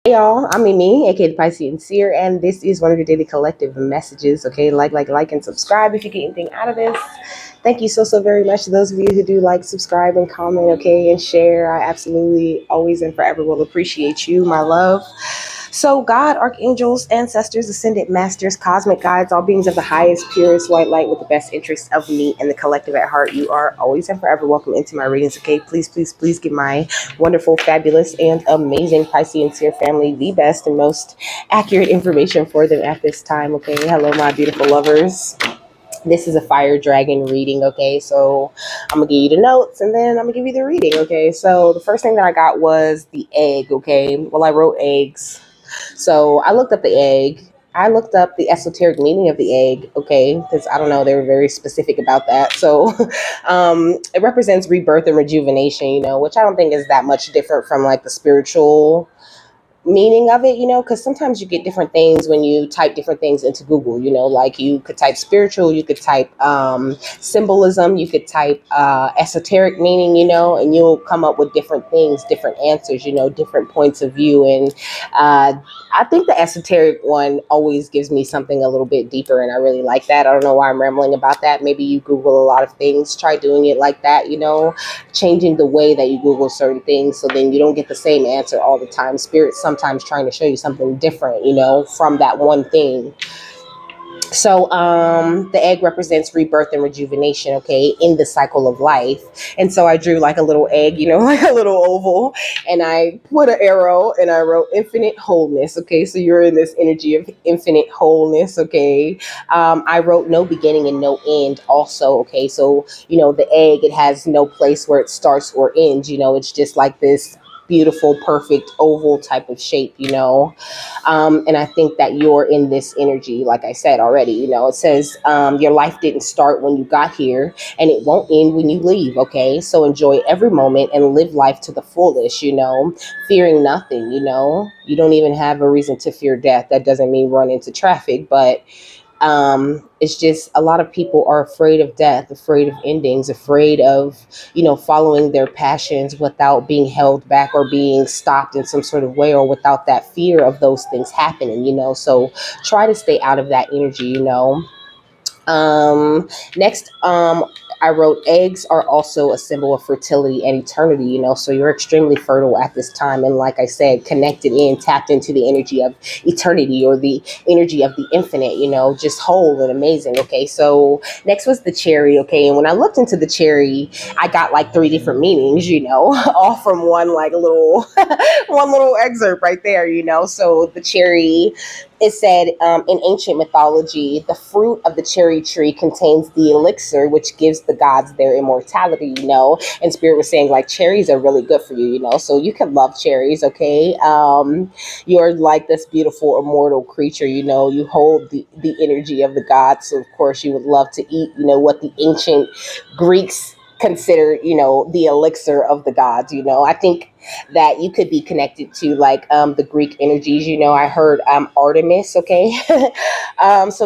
Hey y'all, I'm Mimi, aka the Piscean Seer, and this is one of your daily collective messages. Okay, like, and subscribe if you get anything out of this. Thank you so very much to those of you who do like, subscribe, and comment, okay, and share. I absolutely always and forever will appreciate you, my love. So, God, archangels, ancestors, ascended masters, cosmic guides, all beings of the highest, purest white light with the best interests of me and the collective at heart, you are always and forever welcome into my readings. Okay, please give my wonderful, fabulous, and amazing Piscean Seer family the best and most accurate information for them at this time. Okay, hello, my beautiful lovers. This is a fire dragon reading, okay? So I'm gonna give you the notes and then I'm gonna give you the reading, okay? So the first thing that I got was the egg, okay? Well, I wrote eggs. So I looked up the egg. I looked up the esoteric meaning of the egg, okay? Because I don't know, they were very specific about that. So it represents rebirth and rejuvenation, which I don't think is that much different from like the spiritual meaning of it, because sometimes you get different things when you type different things into Google, like you could type spiritual, you could type symbolism, you could type esoteric meaning, and you'll come up with different things, different answers, different points of view. And I think the esoteric one always gives me something a little bit deeper, and I really like that. I don't know why I'm rambling about that. Maybe you Google a lot of things, try doing it like that, changing the way that you Google certain things so then you don't get the same answer all the time. Spirit's sometimes trying to show you something different, from that one thing. So the egg represents rebirth and rejuvenation, okay, in the cycle of life. And so I drew like a little egg, like a little oval, and I put an arrow and I wrote infinite wholeness, okay? So you're in this energy of infinite wholeness, okay? I wrote no beginning and no end also, okay? So, the egg, it has no place where it starts or ends, it's just like this beautiful, perfect oval type of shape, and I think that you're in this energy, like I said already, it says your life didn't start when you got here and it won't end when you leave, okay? So enjoy every moment and live life to the fullest, fearing nothing, you don't even have a reason to fear death. That doesn't mean run into traffic, but it's just a lot of people are afraid of death, afraid of endings, afraid of, following their passions without being held back or being stopped in some sort of way, or without that fear of those things happening, so try to stay out of that energy, Next, I wrote eggs are also a symbol of fertility and eternity, so you're extremely fertile at this time. And like I said, connected in, tapped into the energy of eternity or the energy of the infinite, just whole and amazing. Okay. So next was the cherry. Okay. And when I looked into the cherry, I got like 3 different meanings, all from one, like a little, one little excerpt right there, so the cherry, it said in ancient mythology, the fruit of the cherry tree contains the elixir, which gives the gods their immortality, And Spirit was saying like cherries are really good for you, so you can love cherries, okay? You're like this beautiful immortal creature, you hold the energy of the gods. So of course you would love to eat, what the ancient Greeks considered, the elixir of the gods, I think that you could be connected to like the Greek energies, I heard Artemis, okay? So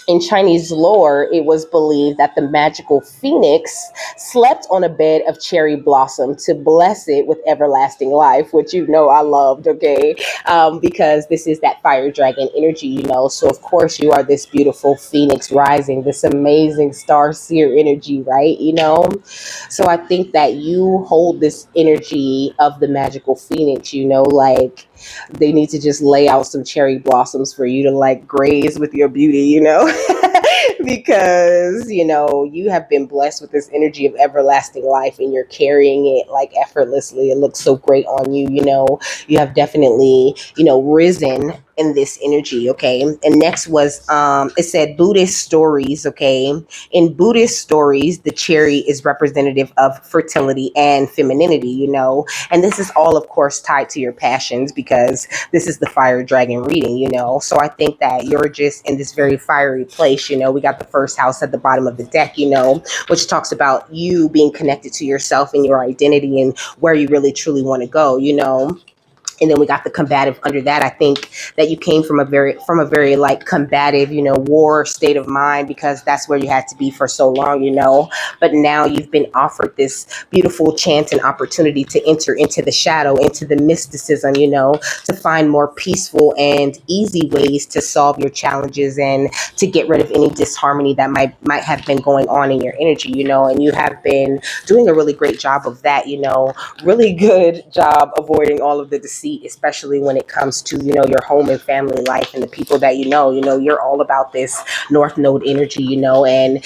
in Chinese lore, it was believed that the magical phoenix slept on a bed of cherry blossom to bless it with everlasting life, which I loved, okay? Because this is that fire dragon energy, So of course you are this beautiful phoenix rising, this amazing star seer energy, right? So I think that you hold this energy of the magical phoenix, like they need to just lay out some cherry blossoms for you to like graze with your beauty, because, you have been blessed with this energy of everlasting life and you're carrying it like effortlessly. It looks so great on you, you have definitely, risen in this energy, okay? And next was it said Buddhist stories, okay? In Buddhist stories, the cherry is representative of fertility and femininity, and this is all of course tied to your passions because this is the fire dragon reading, so I think that you're just in this very fiery place. We got the first house at the bottom of the deck, which talks about you being connected to yourself and your identity and where you really truly want to go, And then we got the combative under that. I think that you came from a very like combative, war state of mind, because that's where you had to be for so long, but now you've been offered this beautiful chance and opportunity to enter into the shadow, into the mysticism, to find more peaceful and easy ways to solve your challenges and to get rid of any disharmony that might have been going on in your energy, and you have been doing a really great job of that, really good job avoiding all of the deceit, especially when it comes to, your home and family life and the people that you're all about this North Node energy, and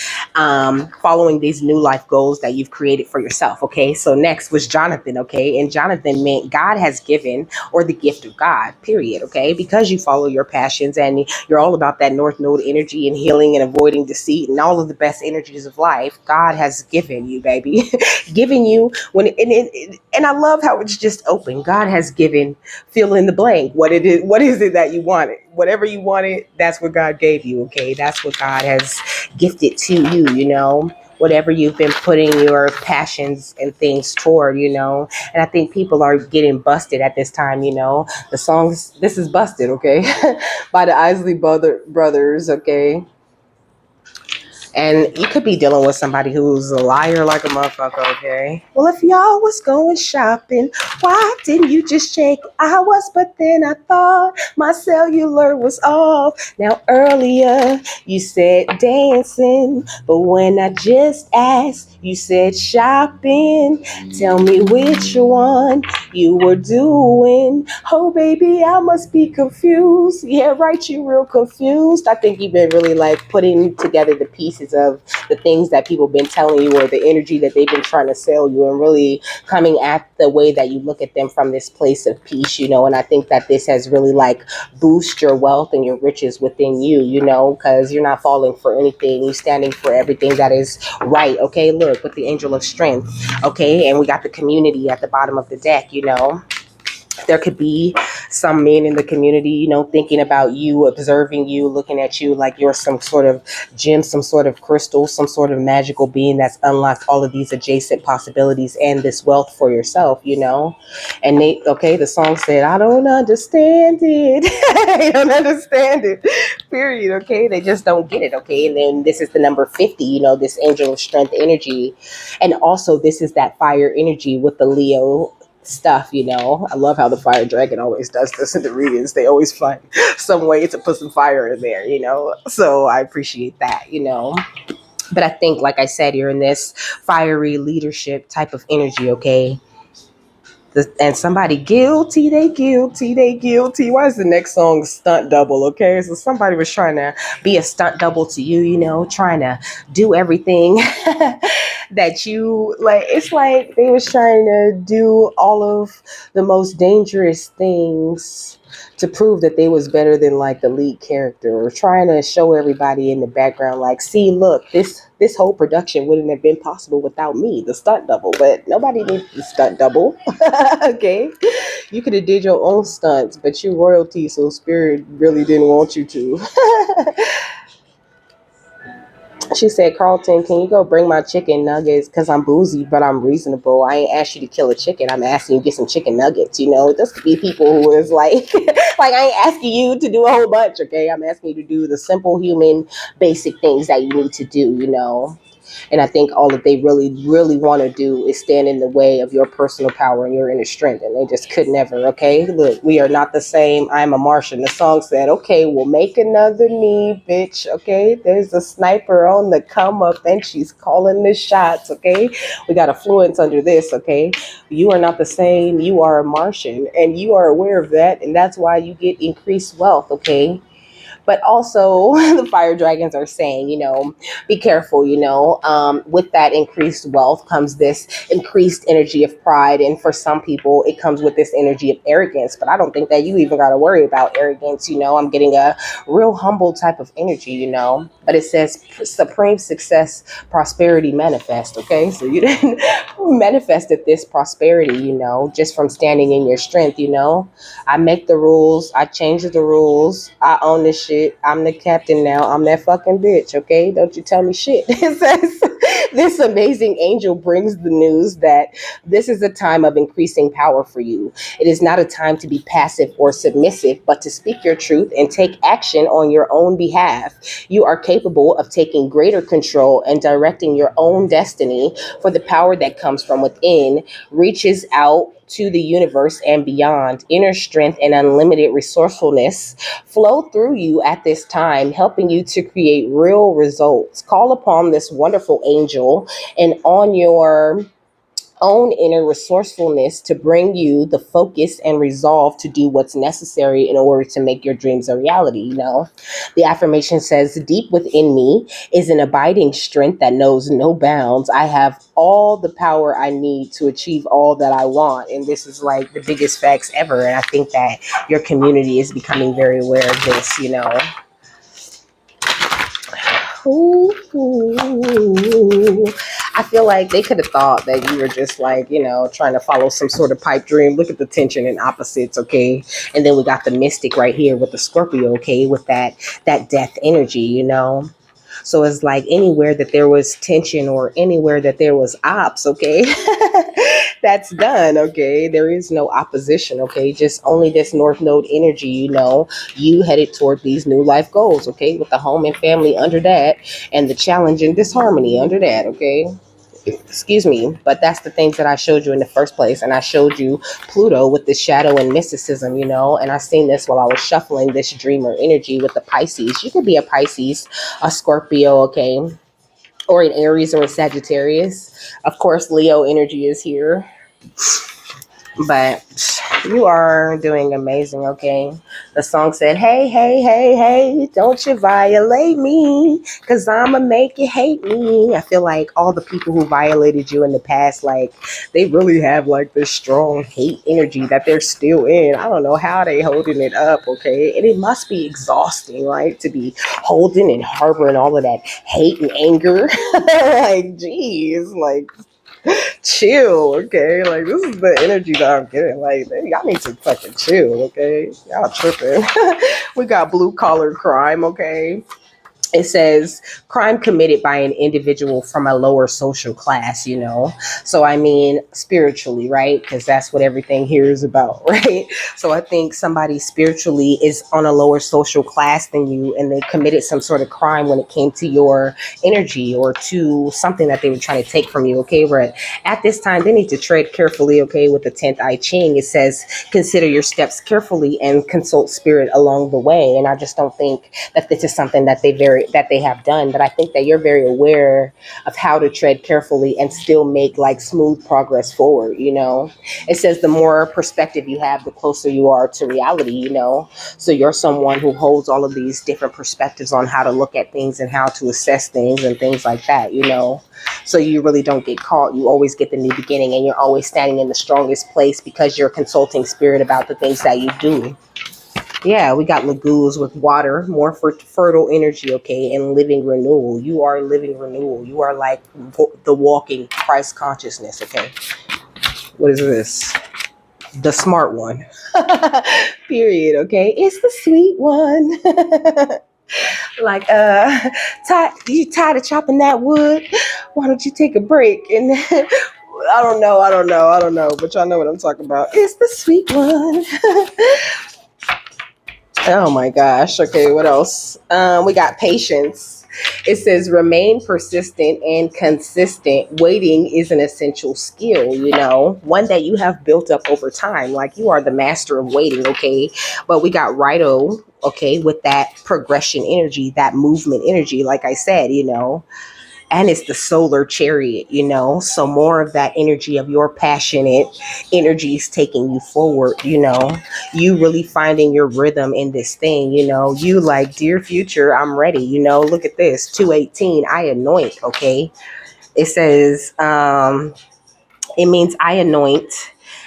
following these new life goals that you've created for yourself. Okay. So next was Jonathan. Okay. And Jonathan meant God has given, or the gift of God, period. Okay. Because you follow your passions and you're all about that North Node energy and healing and avoiding deceit and all of the best energies of life. God has given you, baby, giving you and I love how it's just open. God has given, fill in the blank. What is it that you wanted? Whatever you wanted, that's what God gave you. Okay. That's what God has gifted to you, whatever you've been putting your passions and things toward, and I think people are getting busted at this time, the songs, this is Busted, okay, by the Isley brothers, okay. And you could be dealing with somebody who's a liar like a motherfucker, okay? Well, if y'all was going shopping, why didn't you just check hours? But then I thought my cellular was off. Now, earlier you said dancing, but when I just asked, you said shopping. Tell me which one you were doing. Oh, baby, I must be confused. Yeah, right, you real confused. I think you've been really like putting together the pieces of the things that people been telling you, or the energy that they've been trying to sell you, and really coming at the way that you look at them from this place of peace, and I think that this has really like boost your wealth and your riches within you, because you're not falling for anything. You're standing for everything that is right. Okay, look, with the angel of strength. Okay, and we got the community at the bottom of the deck, there could be some men in the community, thinking about you, observing you, looking at you like you're some sort of gem, some sort of crystal, some sort of magical being that's unlocked all of these adjacent possibilities and this wealth for yourself, And the song said, I don't understand it. I don't understand it. Period. Okay. They just don't get it. Okay. And then this is the number 50, this angel of strength energy. And also this is that fire energy with the Leo stuff. I love how the fire dragon always does this in the readings. They always find some way to put some fire in there, so I appreciate that, but I think, like I said, you're in this fiery leadership type of energy. Okay. And somebody guilty, they guilty, they guilty. Why is the next song stunt double? Okay, so somebody was trying to be a stunt double to you, trying to do everything that you like. It's like they was trying to do all of the most dangerous things to prove that they was better than like the lead character, or trying to show everybody in the background like, see, look, this whole production wouldn't have been possible without me, the stunt double. But nobody needs the stunt double. Okay, you could have did your own stunts, but you royalty, so spirit really didn't want you to. She said, Carlton, can you go bring my chicken nuggets? Because I'm boozy, but I'm reasonable. I ain't asked you to kill a chicken. I'm asking you to get some chicken nuggets. This could be people who is like, like, I ain't asking you to do a whole bunch, okay? I'm asking you to do the simple human basic things that you need to do. And I think all that they really, really want to do is stand in the way of your personal power and your inner strength. And they just could never, okay? Look, we are not the same. I'm a Martian. The song said, okay, we'll make another me, bitch, okay? There's a sniper on the come up and she's calling the shots, okay? We got affluence under this, okay? You are not the same. You are a Martian, and you are aware of that. And that's why you get increased wealth, okay? But also the fire dragons are saying, be careful, with that increased wealth comes this increased energy of pride. And for some people, it comes with this energy of arrogance. But I don't think that you even got to worry about arrogance. I'm getting a real humble type of energy, but it says supreme success, prosperity manifest. Okay. So you didn't manifested this prosperity, just from standing in your strength. I make the rules. I change the rules. I own this shit. I'm the captain now. I'm that fucking bitch, okay? Don't you tell me shit. It says This amazing angel brings the news that this is a time of increasing power for you. It is not a time to be passive or submissive, but to speak your truth and take action on your own behalf. You are capable of taking greater control and directing your own destiny, for the power that comes from within reaches out to the universe and beyond. Inner strength and unlimited resourcefulness flow through you at this time, helping you to create real results. Call upon this wonderful angel and on your own inner resourcefulness to bring you the focus and resolve to do what's necessary in order to make your dreams a reality. The affirmation says, deep within me is an abiding strength that knows no bounds. I have all the power I need to achieve all that I want. And this is like the biggest facts ever. And I think that your community is becoming very aware of this. Ooh. I feel like they could have thought that you were just like, trying to follow some sort of pipe dream. Look at the tension and opposites, okay? And then we got the mystic right here with the Scorpio, okay, with that death energy. So it's like anywhere that there was tension or anywhere that there was ops, okay, that's done, okay? There is no opposition, okay? Just only this North Node energy, you headed toward these new life goals, okay? With the home and family under that and the challenge and disharmony under that, okay? Excuse me, but that's the things that I showed you in the first place. And I showed you Pluto with the shadow and mysticism, and I seen this while I was shuffling this dreamer energy with the Pisces. You could be a Pisces, a Scorpio, okay, or an Aries or a Sagittarius. Of course, Leo energy is here. But you are doing amazing, okay? The song said, hey, hey, hey, hey, don't you violate me, because I'ma make you hate me. I feel like all the people who violated you in the past, like, they really have, like, this strong hate energy that they're still in. I don't know how they holding it up, okay? And it must be exhausting, right, to be holding and harboring all of that hate and anger. Like, geez, like, chill, okay? Like, this is the energy that I'm getting. Like, y'all need to fucking chill, okay? Y'all tripping. We got blue collar crime, okay? It says crime committed by an individual from a lower social class, So, I mean, spiritually, right? Because that's what everything here is about, right? So I think somebody spiritually is on a lower social class than you, and they committed some sort of crime when it came to your energy or to something that they were trying to take from you, okay? But at this time, they need to tread carefully, okay? With the 10th I Ching, it says, consider your steps carefully and consult spirit along the way. And I just don't think that this is something that they have done, but I think that you're very aware of how to tread carefully and still make like smooth progress forward. It says the more perspective you have, the closer you are to reality. So you're someone who holds all of these different perspectives on how to look at things and how to assess things and things like that. So you really don't get caught. You always get the new beginning, and you're always standing in the strongest place because you're consulting spirit about the things that you do. Yeah, we got lagoons with water, more for fertile energy, okay, and living renewal. You are living renewal. You are like the walking Christ consciousness, okay? What is this? The smart one. Period, okay? It's the sweet one. Like, you tired of chopping that wood? Why don't you take a break? And I don't know, but y'all know what I'm talking about. It's the sweet one. Oh my gosh. Okay, what else? We got patience. It says remain persistent and consistent. Waiting is an essential skill, one that you have built up over time. Like, you are the master of waiting, okay? But we got Righto, okay, with that progression energy, that movement energy, like I said, and it's the solar chariot, so more of that energy of your passionate energy is taking you forward, you really finding your rhythm in this thing, you like, dear future, I'm ready, look at this, 218, I anoint, okay? It says, it means I anoint.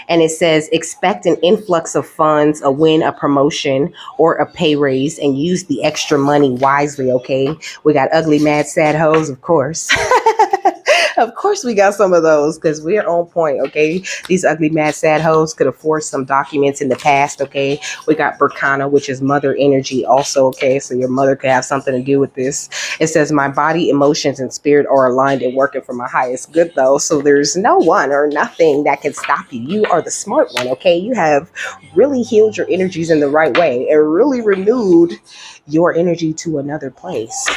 And it says, expect an influx of funds, a win, a promotion, or a pay raise, and use the extra money wisely, okay? We got ugly, mad, sad hoes, of course. Of course, we got some of those because we're on point. Okay, these ugly, mad, sad hoes could afford some documents in the past. Okay, we got Burkana, which is mother energy, also. Okay, so your mother could have something to do with this. It says, my body, emotions, and spirit are aligned and working for my highest good, though. So there's no one or nothing that can stop you. You are the smart one. Okay, you have really healed your energies in the right way and really renewed your energy to another place.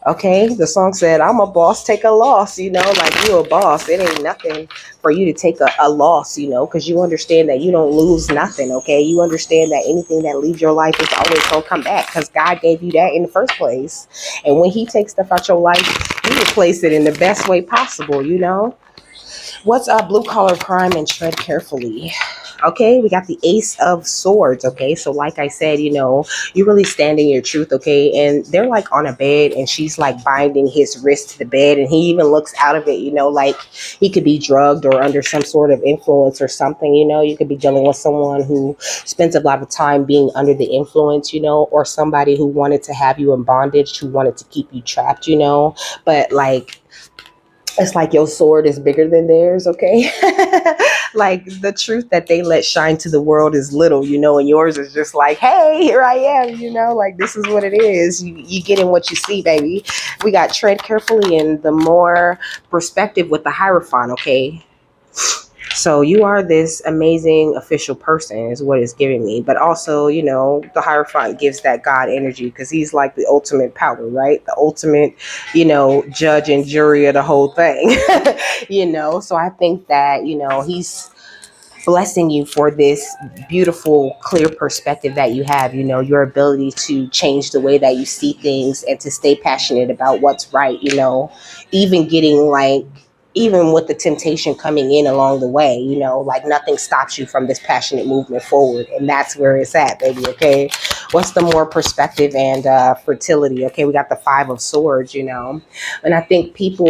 Okay, the song said, I'm a boss, take a loss, like you a boss. It ain't nothing for you to take a loss, because you understand that you don't lose nothing, okay? You understand that anything that leaves your life is always going to come back because God gave you that in the first place. And when he takes stuff out your life, you replace it in the best way possible. What's blue collar crime and tread carefully? Okay, we got the Ace of Swords. Okay, so like I said, you really stand in your truth. Okay, and they're like on a bed and she's like binding his wrist to the bed and he even looks out of it, like he could be drugged or under some sort of influence or something. You could be dealing with someone who spends a lot of time being under the influence, or somebody who wanted to have you in bondage, who wanted to keep you trapped, but like, it's like your sword is bigger than theirs, okay? Like the truth that they let shine to the world is little, and yours is just like, hey, here I am, like this is what it is. You get in what you see, baby. We got tread carefully and the more perspective with the Hierophant, okay? So you are this amazing official person is what it's giving me. But also, the Hierophant gives that God energy because he's like the ultimate power, right? The ultimate, judge and jury of the whole thing, So I think that, he's blessing you for this beautiful, clear perspective that you have, your ability to change the way that you see things and to stay passionate about what's right, even getting like, even with the temptation coming in along the way, like nothing stops you from this passionate movement forward. And that's where it's at, baby. Okay. What's the more perspective and fertility? Okay. We got the Five of Swords, and I think people,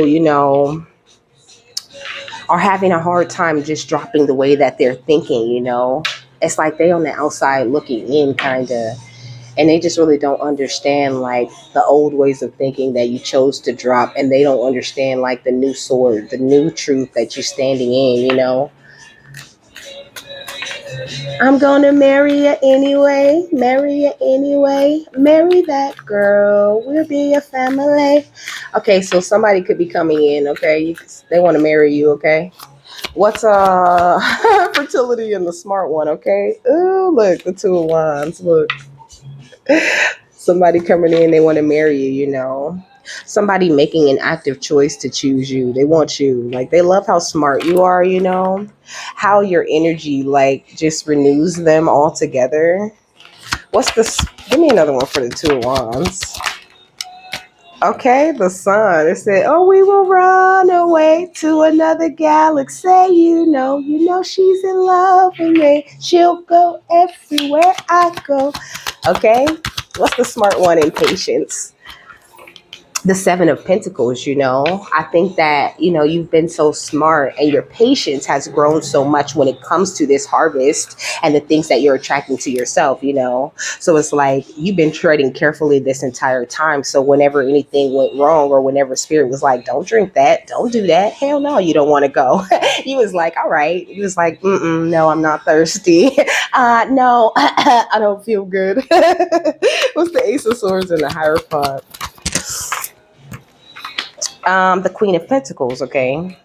are having a hard time just dropping the way that they're thinking, It's like they on the outside looking in kind of, and they just really don't understand like the old ways of thinking that you chose to drop, and they don't understand like the new sword, the new truth that you're standing in. I'm gonna marry you anyway, marry that girl, we'll be a family. Okay, so somebody could be coming in, okay? They want to marry you, okay? What's fertility in the smart one, okay? Ooh, look, the Two of Wands, look. Somebody coming in, they want to marry you, Somebody making an active choice to choose you. They want you. Like, they love how smart you are, how your energy, like, just renews them all together. What's this? Give me another one for the Two of Wands. Okay, the Sun. It said, oh, we will run away to another galaxy. You know she's in love with me. She'll go everywhere I go. Okay, what's the smart one in patience? The Seven of Pentacles, I think that, you've been so smart and your patience has grown so much when it comes to this harvest and the things that you're attracting to yourself, So it's like you've been treading carefully this entire time. So whenever anything went wrong or whenever spirit was like, don't drink that, don't do that. Hell no, you don't want to go. He was like, all right. He was like, no, I'm not thirsty. No, I don't feel good. What's the Ace of Swords and the Hierophant? The Queen of Pentacles, okay?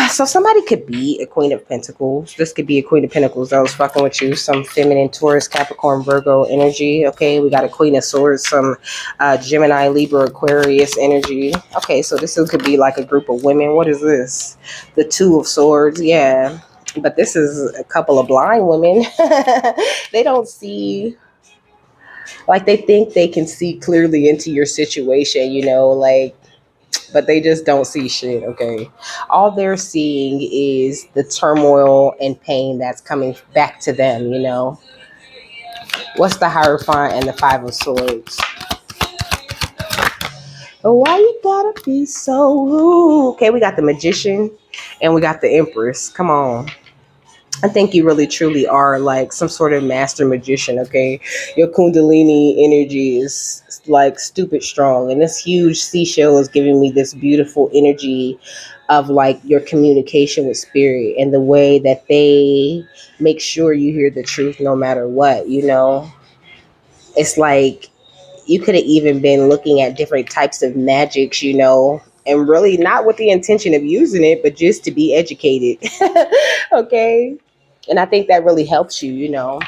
So somebody could be a Queen of Pentacles. This could be a Queen of Pentacles that was fucking with you. Some feminine, Taurus, Capricorn, Virgo energy, okay? We got a Queen of Swords, some Gemini, Libra, Aquarius energy. Okay, so this could be like a group of women. What is this? The Two of Swords, yeah. But this is a couple of blind women. They don't see... Like, they think they can see clearly into your situation, like, but they just don't see shit, okay? All they're seeing is the turmoil and pain that's coming back to them, What's the Hierophant and the Five of Swords? Why you gotta be so rude? Okay, we got the Magician and we got the Empress. Come on. I think you really truly are like some sort of master magician, okay? Your Kundalini energy is like stupid strong. And this huge seashell is giving me this beautiful energy of like your communication with spirit and the way that they make sure you hear the truth no matter what, you know? It's like you could have even been looking at different types of magics, you know, and really not with the intention of using it, but just to be educated. Okay. And I think that really helps you, you know,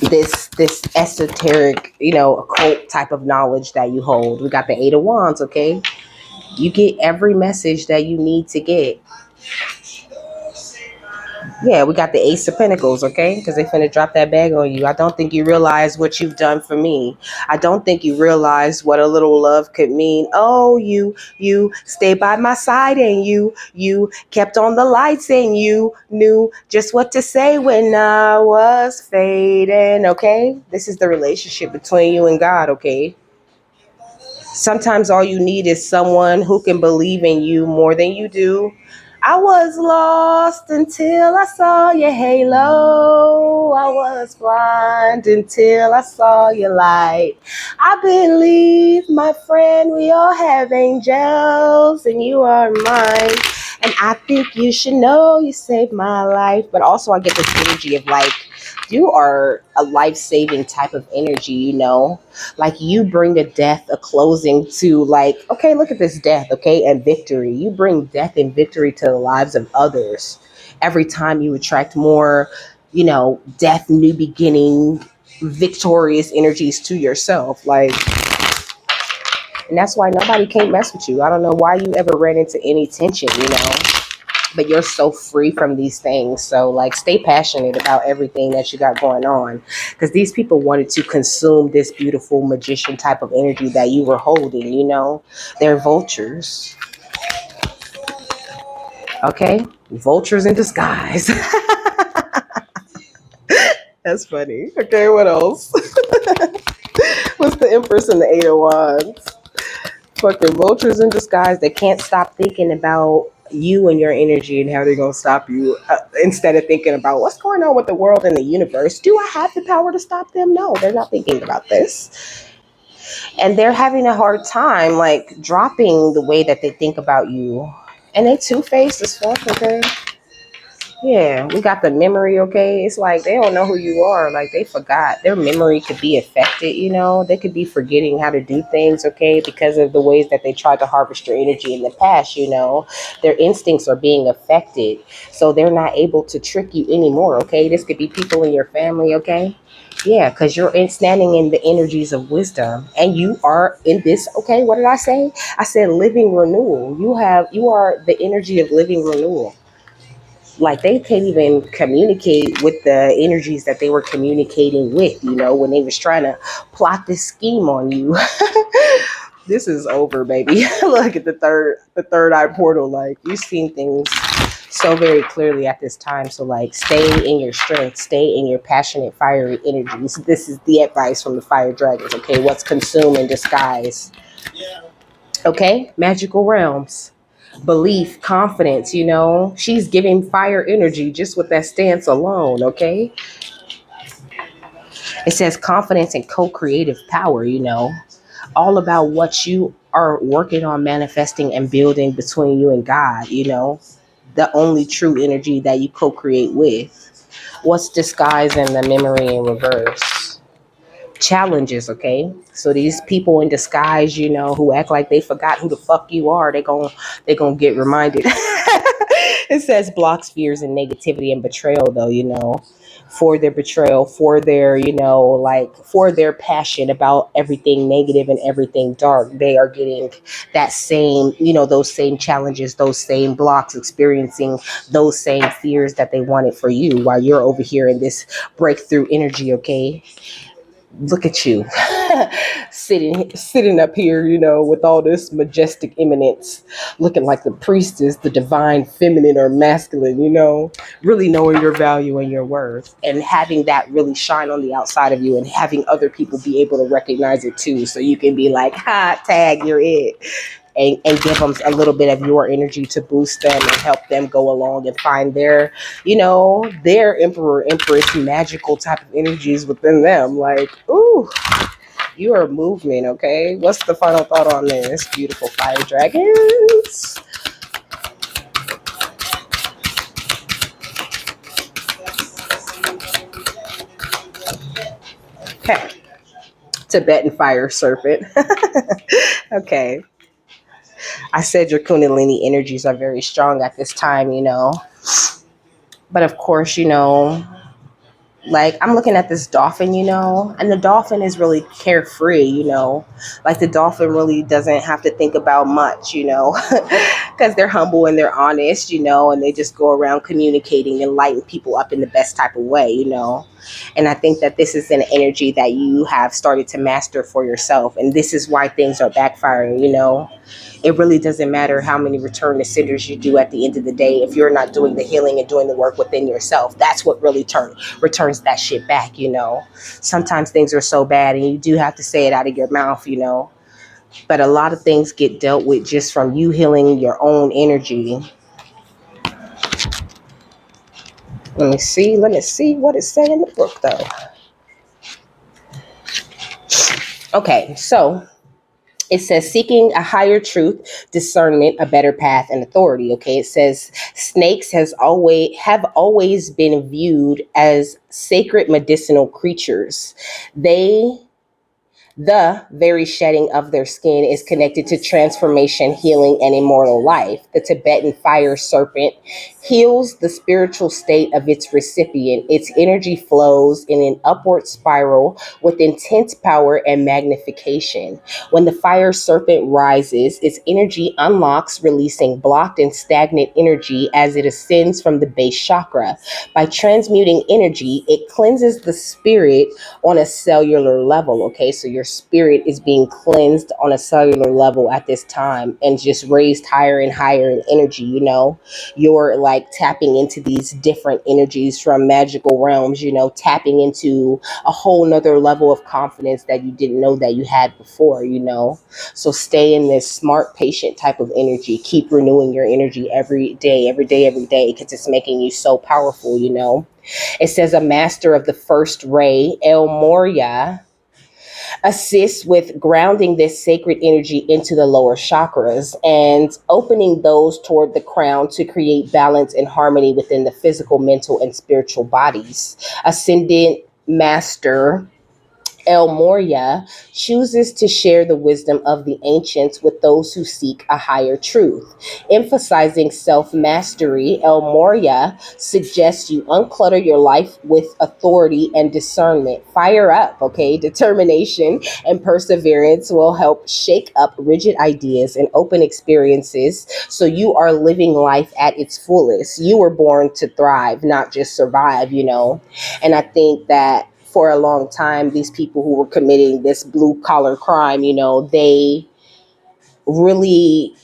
this esoteric, you know, occult type of knowledge that you hold. We got the Eight of Wands, okay? You get every message that you need to get. Yeah, we got the Ace of Pentacles, okay? Because they finna drop that bag on you. I don't think you realize what you've done for me. I don't think you realize what a little love could mean. Oh, you stayed by my side and you kept on the lights and you knew just what to say when I was fading, okay? This is the relationship between you and God, okay? Sometimes all you need is someone who can believe in you more than you do. I was lost until I saw your halo. I was blind until I saw your light. I believe, my friend, we all have angels and you are mine. And I think you should know you saved my life. But also I get this energy of like, you are a life-saving type of energy, you know? Like you bring a death, a closing to like, okay, look at this death, okay, and victory. You bring death and victory to the lives of others. Every time you attract more, you know, death, new beginning, victorious energies to yourself. Like, and that's why nobody can't mess with you. I don't know why you ever ran into any tension, you know? But you're so free from these things. So like stay passionate about everything that you got going on, because these people wanted to consume this beautiful magician type of energy that you were holding, you know. They're vultures. Okay, vultures in disguise. That's funny. Okay, what else? What's the Empress and the Eight of Wands? Fucking vultures in disguise. They can't stop thinking about you and your energy and how they're going to stop you, instead of thinking about what's going on with the world and the universe. Do I have the power to stop them? No, they're not thinking about this. And they're having a hard time like dropping the way that they think about you. And they two-faced as fuck, okay? Yeah, we got the memory, okay? It's like they don't know who you are. Like they forgot. Their memory could be affected, you know? They could be forgetting how to do things, okay? Because of the ways that they tried to harvest your energy in the past, you know? Their instincts are being affected. So they're not able to trick you anymore, okay? This could be people in your family, okay? Yeah, because you're standing in the energies of wisdom. And you are in this, okay? What did I say? I said living renewal. You are the energy of living renewal. Like they can't even communicate with the energies that they were communicating with, you know, when they was trying to plot this scheme on you. This is over, baby. Look at the third eye portal. Like you've seen things so very clearly at this time. So like stay in your strength, stay in your passionate, fiery energies. This is the advice from the fire dragons. Okay, what's consumed in disguise. Okay, magical realms. Belief, confidence, you know, she's giving fire energy just with that stance alone, okay? It says confidence and co-creative power, you know, all about what you are working on manifesting and building between you and God, you know, the only true energy that you co-create with. What's disguised in the memory in reverse? Challenges, okay? So these people in disguise, you know, who act like they forgot who the fuck you are, they gonna get reminded. It says blocks, fears, and negativity and betrayal, though, you know, for their betrayal, for their, you know, like for their passion about everything negative and everything dark. They are getting that same, you know, those same challenges, those same blocks, experiencing those same fears that they wanted for you while you're over here in this breakthrough energy, okay? Look at you sitting up here, you know, with all this majestic eminence, looking like the priestess, the divine feminine or masculine, you know, really knowing your value and your worth and having that really shine on the outside of you and having other people be able to recognize it too. So you can be like, ha, tag, you're it. and give them a little bit of your energy to boost them and help them go along and find their, their emperor, empress, magical type of energies within them. Like, ooh, you are movement, okay? What's the final thought on this? Beautiful fire dragons. Okay. Tibetan fire serpent. Okay. I said your Kundalini energies are very strong at this time, But of course, like I'm looking at this dolphin, and the dolphin is really carefree, like the dolphin really doesn't have to think about much, because they're humble and they're honest, and they just go around communicating and lighting people up in the best type of way, And I think that this is an energy that you have started to master for yourself. And this is why things are backfiring, It really doesn't matter how many return to senders you do at the end of the day. If you're not doing the healing and doing the work within yourself, that's what really returns that shit back, Sometimes things are so bad and you do have to say it out of your mouth, But a lot of things get dealt with just from you healing your own energy. Let me see what it say in the book, though. Okay, so it says seeking a higher truth, discernment, a better path, and authority. Okay, it says snakes have always been viewed as sacred medicinal creatures. The very shedding of their skin is connected to transformation, healing, and immortal life. The Tibetan fire serpent heals the spiritual state of its recipient. Its energy flows in an upward spiral with intense power and magnification. When the fire serpent rises, its energy unlocks, releasing blocked and stagnant energy as it ascends from the base chakra. By transmuting energy, it cleanses the spirit on a cellular level. Okay, so your spirit is being cleansed on a cellular level at this time and just raised higher and higher in energy. You're like tapping into these different energies from magical realms, tapping into a whole nother level of confidence that you didn't know that you had before, So stay in this smart, patient type of energy. Keep renewing your energy every day, because it's making you so powerful, It says a master of the first ray, El Moria, assists with grounding this sacred energy into the lower chakras and opening those toward the crown to create balance and harmony within the physical, mental, and spiritual bodies. Ascendant Master El Moria chooses to share the wisdom of the ancients with those who seek a higher truth. Emphasizing self-mastery, El Moria suggests you unclutter your life with authority and discernment. Fire up, okay? Determination and perseverance will help shake up rigid ideas and open experiences so you are living life at its fullest. You were born to thrive, not just survive, And I think that for a long time, these people who were committing this blue collar crime, they really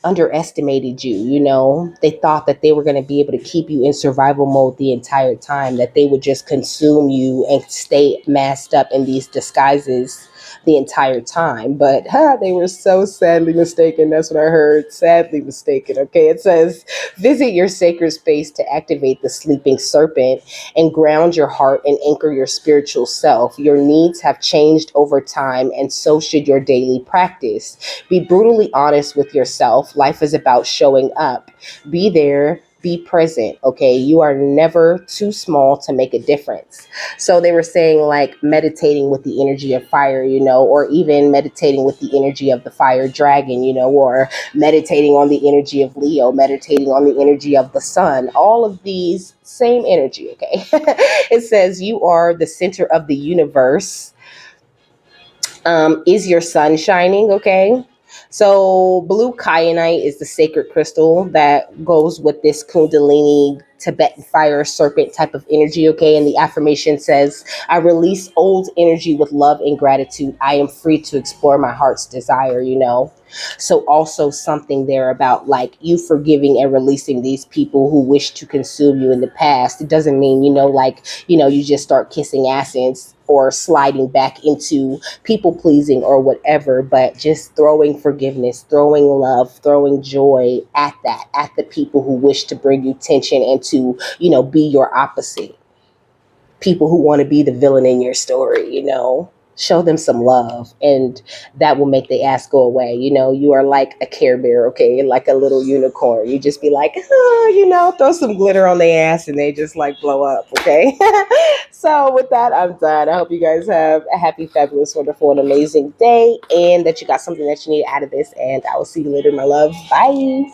underestimated you. They thought that they were going to be able to keep you in survival mode the entire time, that they would just consume you and stay masked up in these disguises the entire time. But they were so sadly mistaken. That's what I heard. Sadly mistaken. Okay, it says, visit your sacred space to activate the sleeping serpent and ground your heart and anchor your spiritual self. Your needs have changed over time, and so should your daily practice. Be brutally honest with yourself. Life is about showing up. Be there. Be present, okay? You are never too small to make a difference. So they were saying meditating with the energy of fire, or even meditating with the energy of the fire dragon, or meditating on the energy of Leo, meditating on the energy of the sun, all of these same energy, okay? It says you are the center of the universe. Is your sun shining, okay? So blue kyanite is the sacred crystal that goes with this Kundalini Tibetan fire serpent type of energy, okay? And the affirmation says, I release old energy with love and gratitude. I am free to explore my heart's desire, So also something there about like you forgiving and releasing these people who wish to consume you in the past. It doesn't mean, like, you just start kissing ass or sliding back into people pleasing or whatever, but just throwing forgiveness, throwing love, throwing joy at the people who wish to bring you tension and to, be your opposite. People who want to be the villain in your story, show them some love, and that will make the ass go away. You are like a Care Bear, okay, like a little unicorn. You just be like, oh, throw some glitter on their ass and they just like blow up, okay. So with that, I'm done. I hope you guys have a happy, fabulous, wonderful, and amazing day, and that you got something that you need out of this, and I will see you later, my love. Bye.